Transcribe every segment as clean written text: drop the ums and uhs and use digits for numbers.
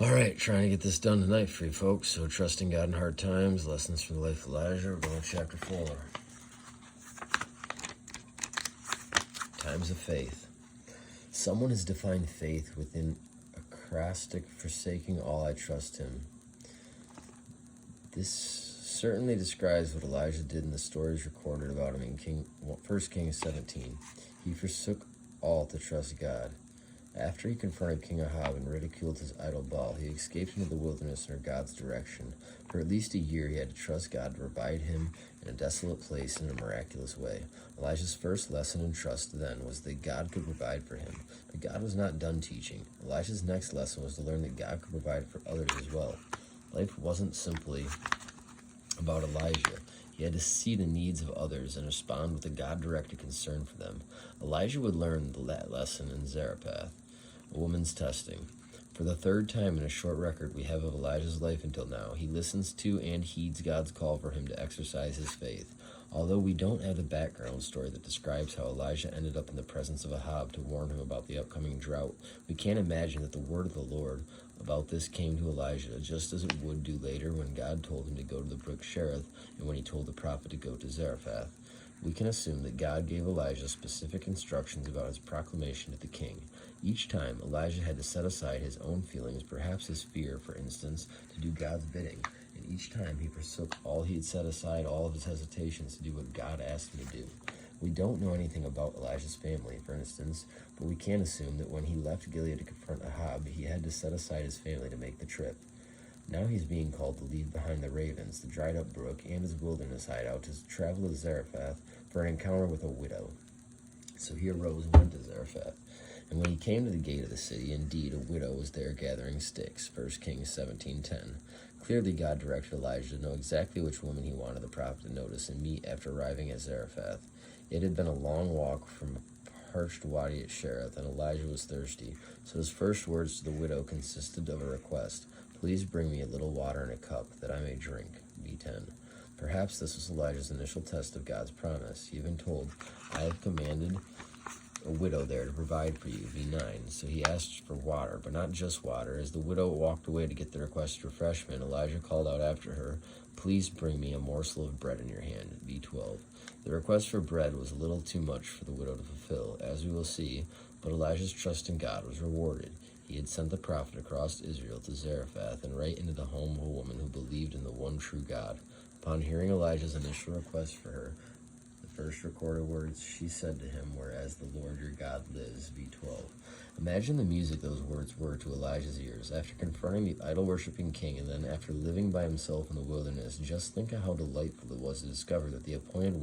All right, trying to get this done tonight for you folks. So, trusting God in hard times, lessons from the life of Elijah. We're going to chapter 4. Times of faith. Someone has defined faith within acrostic, forsaking all I trust him. This certainly describes what Elijah did in the stories recorded about him in 1 Kings 17. He forsook all to trust God. After he confronted King Ahab and ridiculed his idol Baal, he escaped into the wilderness under God's direction. For at least a year he had to trust God to provide him in a desolate place in a miraculous way. Elijah's first lesson in trust then was that God could provide for him. But God was not done teaching. Elijah's next lesson was to learn that God could provide for others as well. Life wasn't simply about Elijah. He had to see the needs of others and respond with a God-directed concern for them. Elijah would learn that lesson in Zarephath, a woman's testing. For the third time in a short record we have of Elijah's life until now, he listens to and heeds God's call for him to exercise his faith. Although we don't have the background story that describes how Elijah ended up in the presence of Ahab to warn him about the upcoming drought, we can't imagine that the word of the Lord about this came to Elijah just as it would do later when God told him to go to the brook Cherith and when he told the prophet to go to Zarephath. We can assume that God gave Elijah specific instructions about his proclamation to the king. Each time, Elijah had to set aside his own feelings, perhaps his fear, for instance, to do God's bidding. And each time he forsook all he had set aside, all of his hesitations, to do what God asked him to do. We don't know anything about Elijah's family, for instance, but we can assume that when he left Gilead to confront Ahab, he had to set aside his family to make the trip. Now he's being called to leave behind the ravens, the dried-up brook, and his wilderness hideout to travel to Zarephath for an encounter with a widow. So he arose and went to Zarephath. And when he came to the gate of the city, indeed, a widow was there gathering sticks. 1 Kings 17:10. Clearly God directed Elijah to know exactly which woman he wanted the prophet to notice and meet after arriving at Zarephath. It had been a long walk from a parched wadi at Cherith, and Elijah was thirsty. So his first words to the widow consisted of a request. Please bring me a little water in a cup, that I may drink. V10. Perhaps this was Elijah's initial test of God's promise. He even told, I have commanded a widow there to provide for you. V9. So he asked for water, but not just water. As the widow walked away to get the requested refreshment, Elijah called out after her, please bring me a morsel of bread in your hand. V12. The request for bread was a little too much for the widow to fulfill, as we will see, but Elijah's trust in God was rewarded. He had sent the prophet across Israel to Zarephath and right into the home of a woman who believed in the one true God. Upon hearing Elijah's initial request for her, the first recorded words she said to him were, as the Lord your God lives. V12. Imagine the music those words were to Elijah's ears. After confronting the idol-worshipping king and then after living by himself in the wilderness, just think of how delightful it was to discover that the appointed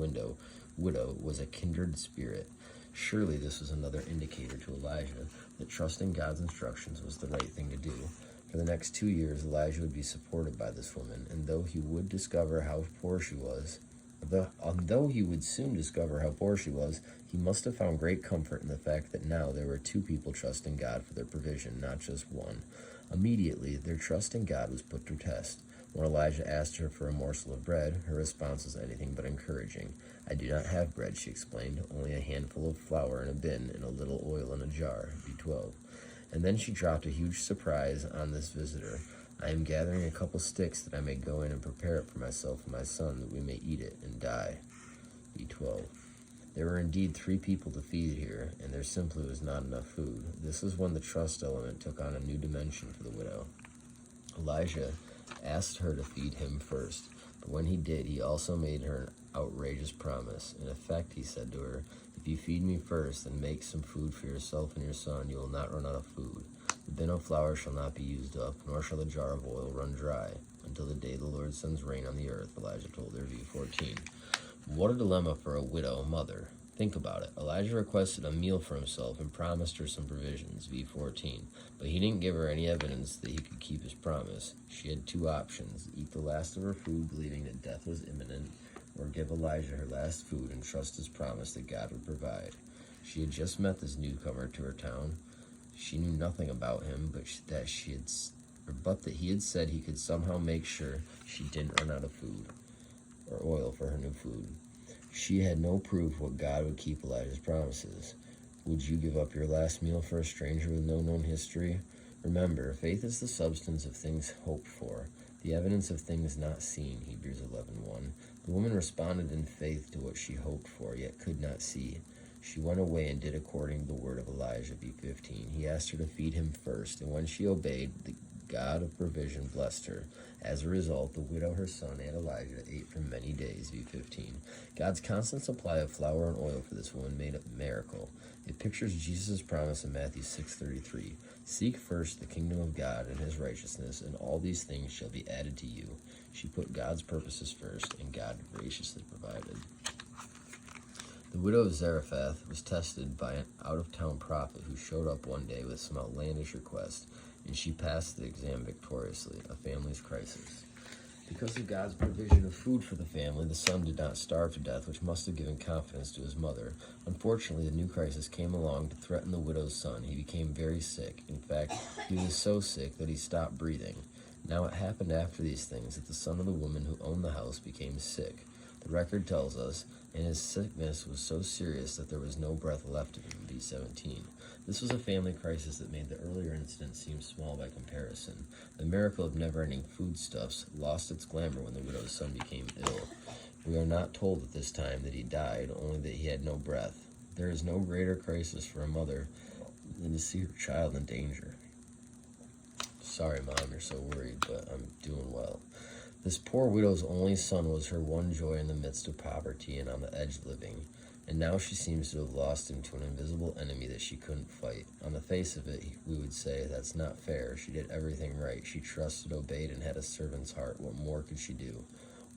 widow was a kindred spirit. Surely this was another indicator to Elijah that trusting God's instructions was the right thing to do. For the next 2 years, Elijah would be supported by this woman, and though he would discover how poor she was, he must have found great comfort in the fact that now there were 2 people trusting God for their provision, not just one. Immediately, their trust in God was put to test. When Elijah asked her for a morsel of bread, her response was anything but encouraging. I do not have bread, she explained, only a handful of flour in a bin and a little oil in a jar. V12. And then she dropped a huge surprise on this visitor. I am gathering a couple sticks that I may go in and prepare it for myself and my son, that we may eat it and die. V12. There were indeed 3 people to feed here, and there simply was not enough food. This is when the trust element took on a new dimension for the widow. Elijah asked her to feed him first, but when he did, he also made her an outrageous promise. In effect, he said to her, if you feed me first and make some food for yourself and your son, you will not run out of food. The bin of flour shall not be used up, nor shall the jar of oil run dry, until the day the Lord sends rain on the earth, Elijah told her. V14. What a dilemma for a widow mother. Think about it. Elijah requested a meal for himself and promised her some provisions, V14. But he didn't give her any evidence that he could keep his promise. She had 2 options: eat the last of her food, believing that death was imminent, or give Elijah her last food and trust his promise that God would provide. She had just met this newcomer to her town. She knew nothing about him, but that he had said he could somehow make sure she didn't run out of food or oil for her new food. She had no proof what God would keep Elijah's promises. Would you give up your last meal for a stranger with no known history? Remember, faith is the substance of things hoped for, the evidence of things not seen, Hebrews 11:1. The woman responded in faith to what she hoped for, yet could not see. She went away and did according to the word of Elijah, v:15. He asked her to feed him first, and when she obeyed, the God of provision blessed her. As a result, the widow, her son, and Elijah ate for many days, v:15. God's constant supply of flour and oil for this woman made a miracle. It pictures Jesus' promise in Matthew 6:33. Seek first the kingdom of God and his righteousness, and all these things shall be added to you. She put God's purposes first, and God graciously provided. The widow of Zarephath was tested by an out-of-town prophet who showed up one day with some outlandish request, and she passed the exam victoriously, a family's crisis. Because of God's provision of food for the family, the son did not starve to death, which must have given confidence to his mother. Unfortunately, a new crisis came along to threaten the widow's son. He became very sick. In fact, he was so sick that he stopped breathing. Now it happened after these things that the son of the woman who owned the house became sick. The record tells us, and his sickness was so serious that there was no breath left in him, v:17. This was a family crisis that made the earlier incident seem small by comparison. The miracle of never-ending foodstuffs lost its glamour when the widow's son became ill. We are not told at this time that he died, only that he had no breath. There is no greater crisis for a mother than to see her child in danger. Sorry, Mom, you're so worried, but I'm doing well. This poor widow's only son was her one joy in the midst of poverty and on the edge living, and now she seems to have lost him to an invisible enemy that she couldn't fight. On the face of it, we would say, that's not fair. She did everything right. She trusted, obeyed, and had a servant's heart. What more could she do?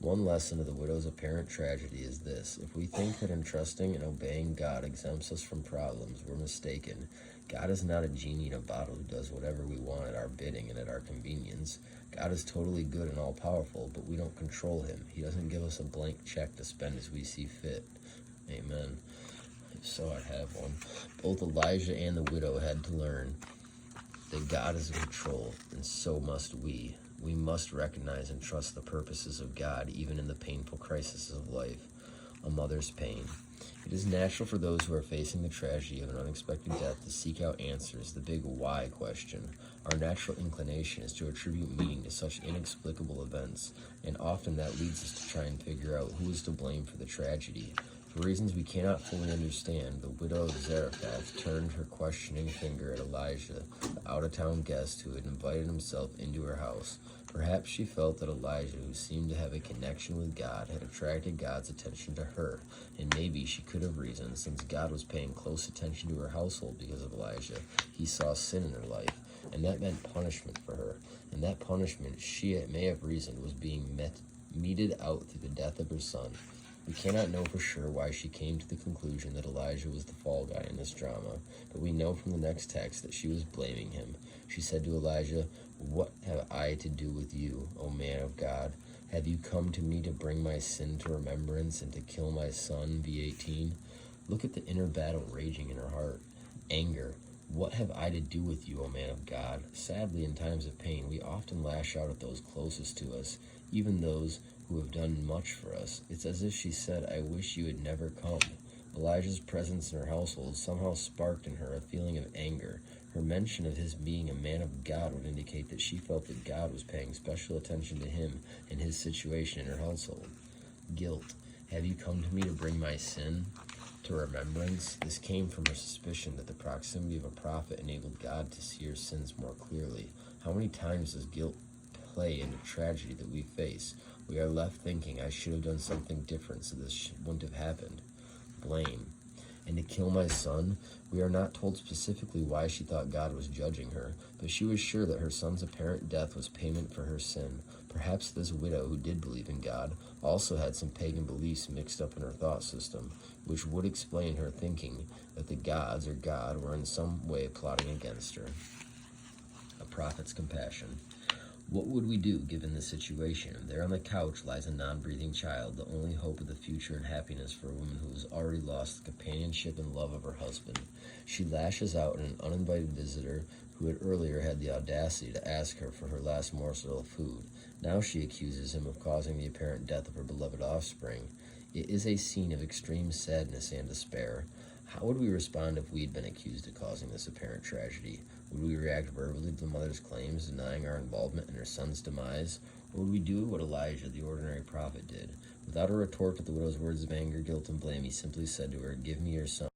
One lesson of the widow's apparent tragedy is this. If we think that entrusting and obeying God exempts us from problems, we're mistaken. God is not a genie in a bottle who does whatever we want at our bidding and at our convenience. God is totally good and all-powerful, but we don't control him. He doesn't give us a blank check to spend as we see fit. Amen. If so, I have one. Both Elijah and the widow had to learn that God is in control, and so must we. We must recognize and trust the purposes of God, even in the painful crises of life. A mother's pain. It is natural for those who are facing the tragedy of an unexpected death to seek out answers, the big why question. Our natural inclination is to attribute meaning to such inexplicable events, and often that leads us to try and figure out who is to blame for the tragedy. For reasons we cannot fully understand, the widow of Zarephath turned her questioning finger at Elijah, the out-of-town guest who had invited himself into her house. Perhaps she felt that Elijah, who seemed to have a connection with God, had attracted God's attention to her, and maybe she could have reasoned, since God was paying close attention to her household because of Elijah. He saw sin in her life, and that meant punishment for her, and that punishment, she may have reasoned, was being meted out through the death of her son. We cannot know for sure why she came to the conclusion that Elijah was the fall guy in this drama, but we know from the next text that she was blaming him. She said to Elijah, "What have I to do with you, O man of God? Have you come to me to bring my sin to remembrance and to kill my son?" v:18. Look at the inner battle raging in her heart. Anger. What have I to do with you, O man of God? Sadly, in times of pain, we often lash out at those closest to us, even those who have done much for us. It's as if she said, "I wish you had never come." Elijah's presence in her household somehow sparked in her a feeling of anger. Her mention of his being a man of God would indicate that she felt that God was paying special attention to him and his situation in her household. Guilt. Have you come to me to bring my sin to remembrance? This came from her suspicion that the proximity of a prophet enabled God to see her sins more clearly. How many times does guilt play into tragedy that we face? We are left thinking, I should have done something different so this wouldn't have happened. Blame. And to kill my son? We are not told specifically why she thought God was judging her, but she was sure that her son's apparent death was payment for her sin. Perhaps this widow, who did believe in God, also had some pagan beliefs mixed up in her thought system, which would explain her thinking that the gods or God were in some way plotting against her. A prophet's compassion. What would we do given this situation? There on the couch lies a non-breathing child, the only hope of the future and happiness for a woman who has already lost the companionship and love of her husband. She lashes out at an uninvited visitor who had earlier had the audacity to ask her for her last morsel of food. Now she accuses him of causing the apparent death of her beloved offspring. It is a scene of extreme sadness and despair. How would we respond if we had been accused of causing this apparent tragedy? Would we react verbally to the mother's claims, denying our involvement in her son's demise? Or would we do what Elijah, the ordinary prophet, did? Without a retort to the widow's words of anger, guilt, and blame, he simply said to her, "Give me your son."